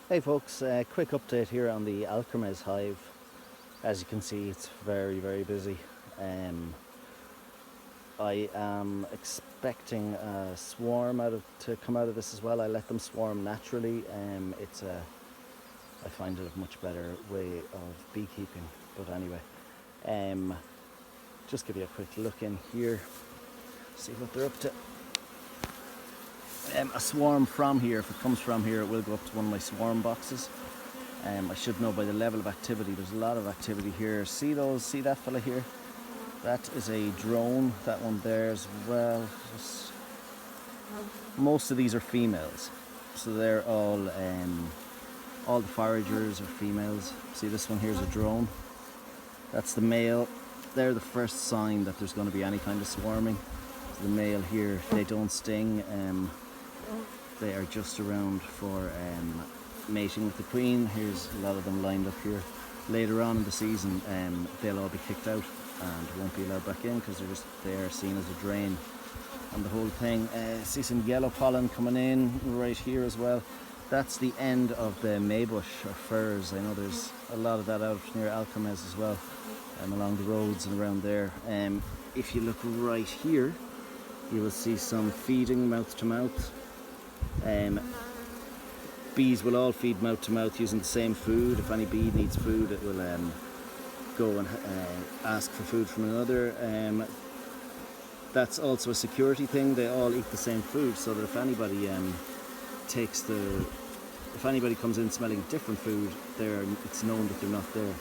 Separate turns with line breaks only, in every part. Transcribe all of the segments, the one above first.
Hey folks, quick update here on the Alkermes hive. As you can see, it's very busy. Um, I am expecting a swarm to come out of this as well. I let them swarm naturally. I find it a much better way of beekeeping. But anyway, um, just give you a quick look in here, see what they're up to. A swarm from here, if it comes from here, it will go up to one of my swarm boxes. I should know by the level of activity. There's a lot of activity here. See that fella here? That is a drone. That one there as well. Most of these are females, so they're all the foragers are females. See, this one here is a drone. That's the male. They're the first sign that there's going to be any kind of swarming. The male here, they don't sting. They are just around for mating with the queen. Here's a lot of them lined up here. Later on in the season, they'll all be kicked out and won't be allowed back in because they are seen as a drain on the whole thing. See some yellow pollen coming in right here as well. That's the end of the maybush or firs. I know there's a lot of that out near Alkermes as well, along the roads and around there. If you look right here, you will see some feeding mouth to mouth. Bees will all feed mouth to mouth using the same food. If any bee needs food, it will go and ask for food from another. That's also a security thing. They all eat the same food, so that if anybody comes in smelling different food, it's known that they're not there.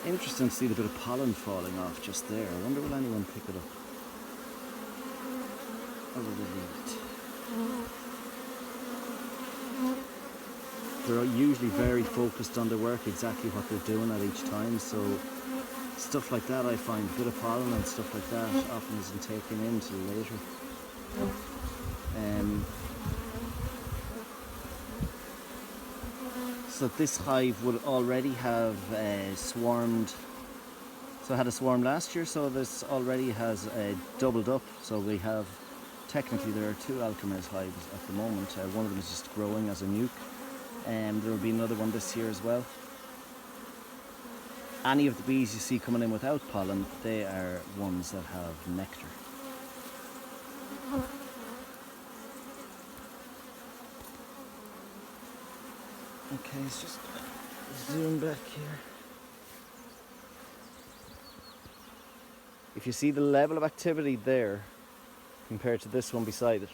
Interesting to see the bit of pollen falling off just there. I wonder will anyone pick it up, or will they leave it? They're usually very focused on their work, exactly what they're doing at each time, so stuff like that I find, a bit of pollen and stuff like that often isn't taken in till later. So this hive would already have swarmed, so I had a swarm last year, so this already has doubled up. So we have, technically there are two Alkermes hives at the moment. One of them is just growing as a nuke. There will be another one this year as well. Any of the bees you see coming in without pollen, they are ones that have nectar. Okay, let's just zoom back here. If you see the level of activity there compared to this one beside it,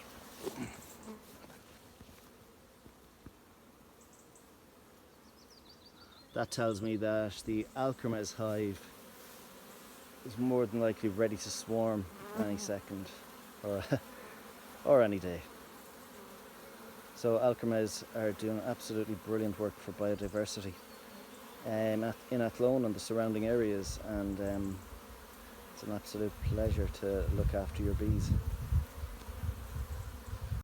that tells me that the Alkermes hive is more than likely ready to swarm any second or any day. So Alkermes are doing absolutely brilliant work for biodiversity in Athlone and the surrounding areas, and it's an absolute pleasure to look after your bees.